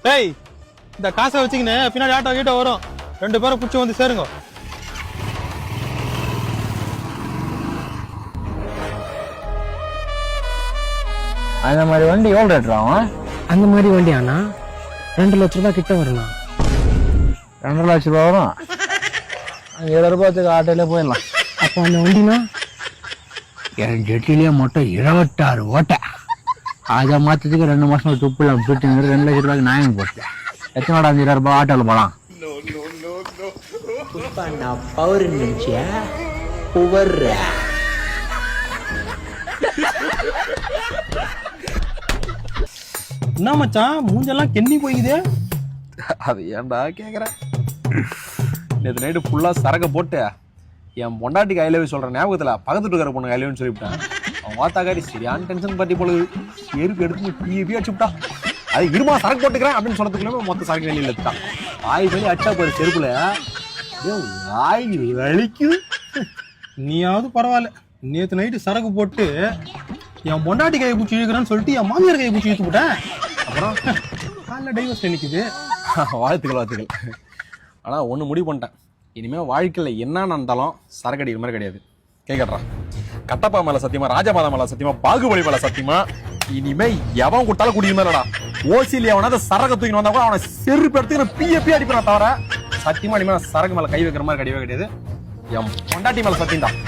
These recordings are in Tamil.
டேய் இந்த காசை வச்சுக்கின்னு பின்னாடி ஆட்டோ கீட்டோ வரும், 2 பேரை பிடிச்சி வந்து சேருங்க. அந்த மாதிரி வண்டி எவ்வளோ ரேட்றான்? அந்த மாதிரி வண்டி அண்ணா 2 லட்ச ரூபாய் கிட்ட வருண்ணா. 2 லட்ச ரூபா வரும். 7 ரூபாய்க்கு ஆட்டோல போயிடலாம். அப்போ அந்த வண்டினா என் ஜெட்டிலேயே மொத்தம் 26 ஓட்டை. அதை மாற்றத்துக்கு 2 மாசம் துப்புலாம் போட்டு 2 லட்ச ரூபாய்க்கு நான் போட்டேன். எத்தனை 20 ரூபாய் ஆட்டோவில் போகலாம். நான் பவர் நினைச்சியா புவர். என்ன மச்சான் மூஞ்செல்லாம் கெண்ணி போய்க்குது? அது ஏன்டா கேட்குறேன்? நேற்று நைட்டு ஃபுல்லாக சரக்கை போட்டு என் பொண்டாட்டிக்கு ஐலவே சொல்கிறேன் ஞாபகத்தில் பக்கத்து இருக்கிற பொண்ணுக்கு ஐலவேன்னு சொல்லிவிட்டேன். அவன் வாத்தாக்காரி சரியான டென்ஷன் பற்றி பொழுது எருக்கு எடுத்து பீ அடிச்சுவிட்டா. அது இருமா சரக்கு போட்டுக்கிறேன் அப்படின்னு சொன்னதுக்குள்ளே மொத்த சரக்கு வெளியில் எடுத்தான். வாய் வெளியே அச்சா போகிற செருப்புல வாய் வலிக்குது. நீயாவது பரவாயில்ல, நேற்று நைட்டு சரக்கு போட்டு என் பொண்டாட்டி கையை பிடிச்சி இழுக்கிறேன்னு சொல்லிட்டு என் மாமியார் கையை பிடிச்சி இழுத்து போட்டேன். அப்புறம் காலைல டைவர்ஸ் நிற்குது. வாழ்த்துக்கள். ஆனால் ஒன்று முடிவு பண்ணிட்டேன், இனிமேல் வாழ்க்கையில் என்ன நடந்தாலும் சரக்கு அடிக்கிற மாதிரி கிடையாது. கேட்கறான் கட்டப்பா மேலே சத்தியமா, ராஜமாதா மேலே சத்தியமா, பாகுபலி மேலே சத்தியமா, இனிமே எவன் கொடுத்தாலும் குடிக்கிற மாதிரி இல்லடா. ஓசியில் எவனாவது சரக்கு தூக்கின்னு வந்தா கூட அவனை செருப்பு எடுத்து பி அடிப்பான். தவிர சத்தியமா இனிமேல் சரக்கு மேலே கை வைக்கிற மாதிரி கிடையவே கிடையாது. என் பொண்டாட்டி மேலே சத்தியம் தான்.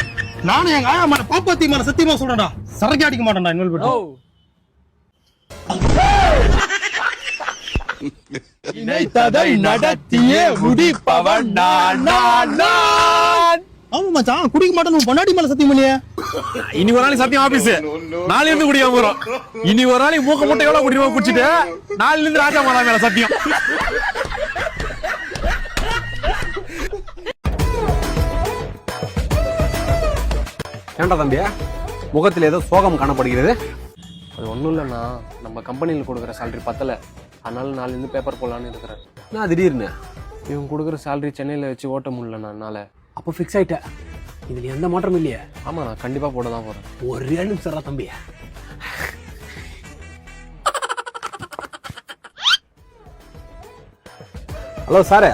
நானும் எங்க ஆயா மேல பாப்பாத்தி மேல சத்தியமா சொல்றேன்டா, சரக்கு அடிக்க மாட்டேன்டா இனிமேல் போட்டு. நினைத்ததை நடத்தியே முடிப்பவன் நான். ஆமா மச்சான், குடிக்க மாட்டேன்னு பொண்டாட்டி மேல சத்தியம் பண்ணியே. இனி ஒரு நாளைக்கு சத்தியம் ஆபீஸ், நாளைல இருந்து குடிக்காம வரும். இனி ஒரு நாளைக்கு மூக்க மூட்டை எவ்வளவு குடிமா குடிச்சிட்டு நாளைல இருந்து ராஜா மாதா மேல சத்தியம். ஏன்டா தம்பியா முகத்தில் ஏதோ சோகம் காணப்படுகிறது? அது ஒன்றும் இல்லைண்ணா, நம்ம கம்பெனியில் கொடுக்குற சேலரி பத்தலை, அதனால நாளைலேருந்து பேப்பர் போடலான்னு இருக்கிறேன். நான் திடீர்னு இவங்க கொடுக்குற சேலரி சென்னையில் வச்சு ஓட்ட முடியலண்ணா என்னால். அப்போ ஃபிக்ஸ் ஆயிட்டேன், இதுல எந்த மாற்றமும் இல்லையே? ஆமாம், நான் கண்டிப்பாக போட தான் போகிறேன். ஒரே நிமிஷம் தம்பி. ஹலோ சார்,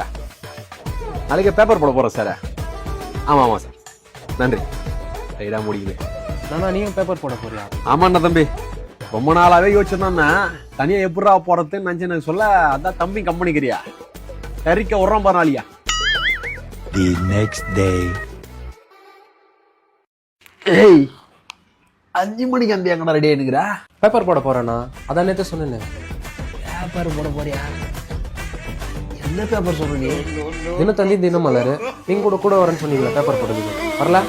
நாளைக்கு பேப்பர் போட போகிறேன் சார். ஆமாம் சார், நன்றி. ரைடா முடியுது. நானா நீங்கள் பேப்பர் போட போறியா? ஆமாண்ணா தம்பி, ரொம்ப நாளாவே யோசிச்சிருந்தோம்னா தனியா எப்படா போறதுன்னு நினைச்சு எனக்கு சொல்ல, அதான் தம்பி கம்பெனிக்கிறியா கறிக்க உரம் பரவாயில்லையா. The next day. ஏய் 5 மணிக்கு அந்த எங்கடா ரெடி ஆயினுக்குறா? பேப்பர் போட போகிறேண்ணா, அதான் நேற்று சொன்னேன். பேப்பர் போட போறியா? என்ன பேப்பர் சொல்ற நீ? தினத்தந்தி தினமலர், நீங்கள் கூட வரேன்னு சொன்னீங்களா பேப்பர் போடுறதுக்கு? வரல?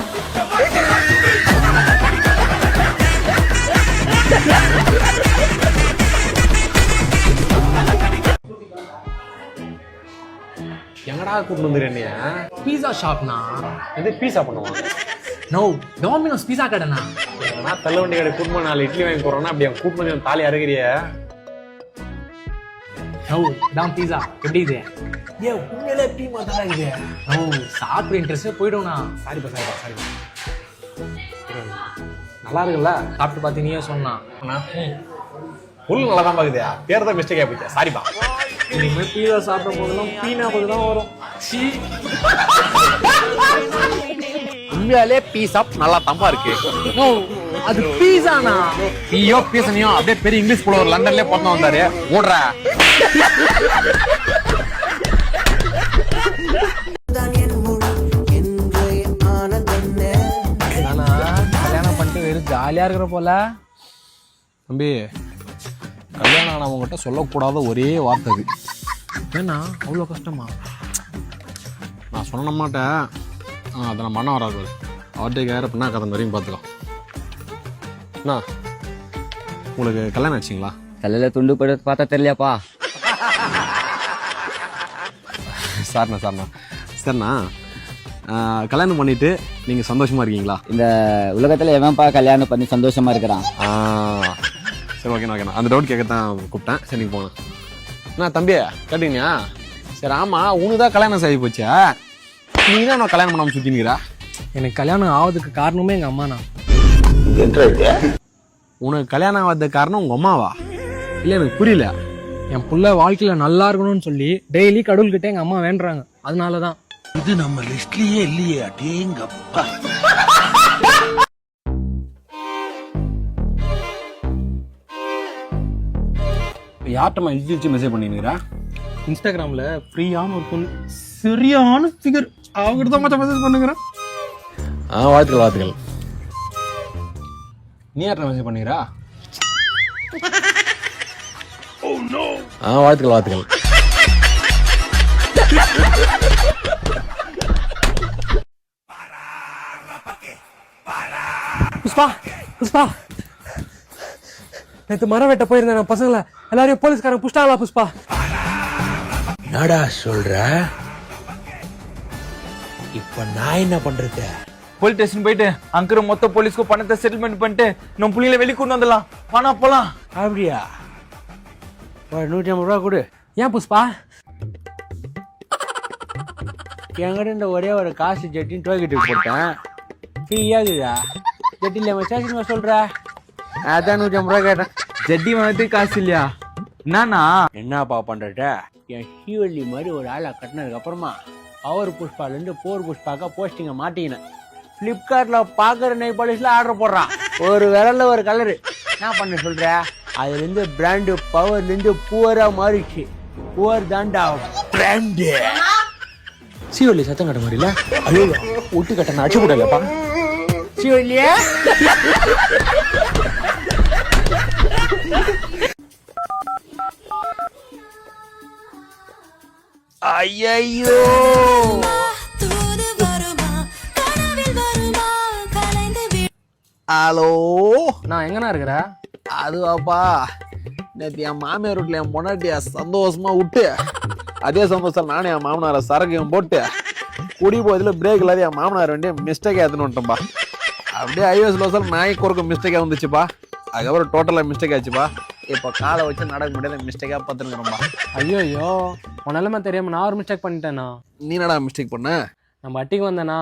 எங்கடா கூப்பிட்டு வந்துடுறேன்? பீஸா ஷாப்னா? இது பீஸா பண்ணுவாங்க. நோ, டொமினோஸ் பீஸா கடைண்ணா. நான் தள்ளுவண்டி கடை கூட்டு 4 இட்லி வாங்கி போறேன்னா அப்படி அவன் கூட்டு வந்து தாலி அறுகிறிய. நோ, தான் பீஸா எப்படி இது? ஏன் உண்மையிலே பீ மாத்தலாம் இது? நோ, சாப்பிட்ற இன்ட்ரெஸ்டே போயிடும்ண்ணா. சாரிப்பா. நல்லா இருக்குல்ல? சாப்பிட்டு பார்த்து நீயே சொன்னா. புல் நல்லா தான் பாக்குதா, பேர் தான் மிஸ்டேக் ஆயிடுச்சு. சாரிப்பா. இனிமேல் பீஸா சாப்பிடும் போதெல்லாம் பீனா போது தான் வரும். உண்மையாலே பீஸா நல்லா தம்பா இருக்கு. நோ, அது பீஸாண்ணா. பீயோ பீசனியோ அப்படியே பெரிய இங்கிலீஷ் புலவர் லண்டன்லயே பிறந்து வந்தாரு. ஓடுற கல்யாணம் பண்ணிட்டு வெறும் ஜாலியாக இருக்கிற போல. தம்பி, கல்யாணம் ஆனவங்ககிட்ட சொல்லக்கூடாத ஒரே வார்த்தை அது. ஏன்னா அவ்வளோ கஷ்டமா? நான் சொன்ன மாட்டேன், அதை நான் பண்ண வராது. அவர்கிட்ட கேற பின்னா கதை வரையும் பார்த்துக்கலாம். அண்ணா, உங்களுக்கு கல்யாணம் ஆச்சுங்களா? தலையில துண்டு போட்டு பார்த்தா தெரியலையாப்பா? சரிண்ணா, கல்யாணம் பண்ணிட்டு நீங்கள் சந்தோஷமா இருக்கீங்களா? இந்த உலகத்துல எவன்ப்பா கல்யாணம் பண்ணி சந்தோஷமா இருக்கிறான்? சரி, ஓகேண்ணா. அந்த டவுட் கேட்க தான் கூப்பிட்டேன். சரி, நீங்கள் போங்க. அண்ணா தம்பி கேட்டீங்க? சரி, ஆமாம், உனக்கு தான் கல்யாணம் செய்ய போச்சா? நீ தான் நான் கல்யாணம் பண்ணாமல் சுற்றினுக்கிறா? எனக்கு கல்யாணம் ஆவதுக்கு காரணமே எங்கள் அம்மா தான். உனக்கு கல்யாணம் ஆகாத காரணம் உங்கள் அம்மாவா? இல்லை, எனக்கு புரியல. என் புள்ள வாழ்க்கையில நல்லா இருக்கணும்னு சொல்லி டெய்லி கடவுள்கிட்ட எங்க அம்மா வேண்டுறாங்க. அதனாலதான். இது நம்ம லிஸ்ட்லயே இல்லையே அடேங்கப்பா. யார்ட்டமா இழுச்சு மெசேஜ் பண்ணிருக்கிறா? இன்ஸ்டாகிராம்ல ஃப்ரீயான ஒரு பொண்ணு, சரியான ஃபிகர், அவங்ககிட்ட தான் மச்சான் மெசேஜ் பண்ணுங்கிறேன். வாழ்த்துக்கள். நீ யார்ட்ட மெசேஜ் பண்ணிக்கிறா? வாழ்த்துக்கள். புஷ்பா நேற்று மரம் வெட்ட போயிருந்தேன் நான் பசங்களை எல்லாரையும் போலீஸ்காரங்க புஷ்டாங்களா புஷ்பா? என்னடா சொல்ற? இப்ப நான் என்ன பண்றது? போலீஸ் ஸ்டேஷன் போயிட்டு அங்கிற மொத்த போலீஸ்க்கு பணத்தை செட்டில்மெண்ட் பண்ணிட்டு நம்ம பிள்ளைங்களை வெளியே கொண்டு வந்துடலாம். வானா போலாம். அப்படியா? ஒரு 150 ரூபா கொடு. ஏன் புஷ்பா? என்கிட்ட இந்த ஒரே ஒரு காசு ஜெட்டின்னு டோக்கிட்டு போட்டேன். ஃப்ரீயாகுதா? ஜெட்டில ஸ்டேஷன் சொல்ற? அதான் 150 ரூபா கேட்டேன். ஜெட்டி வாங்கிறதுக்கு காசு இல்லையா? என்னப்பா பண்றட்ட? என் ஹீவல்லி மாதிரி ஒரு ஆளை கட்டினதுக்கு அப்புறமா அவர் புஷ்பால இருந்து போர் புஷ்பாக்கா போஸ்டிங்க மாட்டிக்கினேன். பிளிப்கார்ட்ல பாக்குற நெய் பாலிஷ்ல ஆர்டர் போடுறான். ஒரு விரல்ல ஒரு கலரு. என்ன பண்ண சொல்ற? அதுல இருந்து பிராண்டு பவர்ல இருந்து புவரா மாறிச்சு. புவர் தாண்டா பிராண்டு. சீவல்லி சத்தம் கட்ட மாதிரில ஐயோ விட்டு கட்ட நான் அடிச்சு போடலப்பா. சீவல்லியே ஐயோ, ஹலோ, நான் எங்கண்ணா இருக்கிற? அதுவாப்பா, நேற்று என் மாமியார் வீட்டில் என் பொண்டாட்டிய சந்தோஷமா விட்டு அதே சந்தோஷம் நானே என் மாமனாரை சரக்கையும் போட்டு குடி போதில் பிரேக் இல்லாத என் மாமனார் வேண்டிய மிஸ்டேக் ஏற்றுன்னு வந்துட்டோம்பா. அப்படியே ஐஓஎஸ்ல சார் நாய் குறுக்க மிஸ்டேக்காக வந்துச்சுப்பா. அதுக்கப்புறம் டோட்டலாக மிஸ்டேக் ஆச்சுப்பா. இப்போ காலை வச்சு நடக்க முடியாத மிஸ்டேக்காக பார்த்துருக்குறோம்பா. ஐயோ உன் நிலைமை தெரியாம நான் ஒரு மிஸ்டேக் பண்ணிட்டேண்ணா. நீ என்னடா மிஸ்டேக் பண்ண? நம்ம அட்டிக்கு வந்தேண்ணா,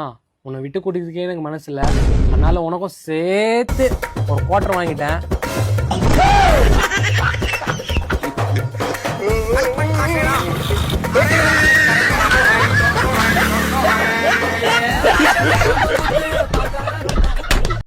உன்னை விட்டு கூட்டிக்கிறதுக்கே எனக்கு மனசு இல்லை. அதனால உனக்கும் சேர்த்து ஒரு குவார்டர் வாங்கிட்டேன்.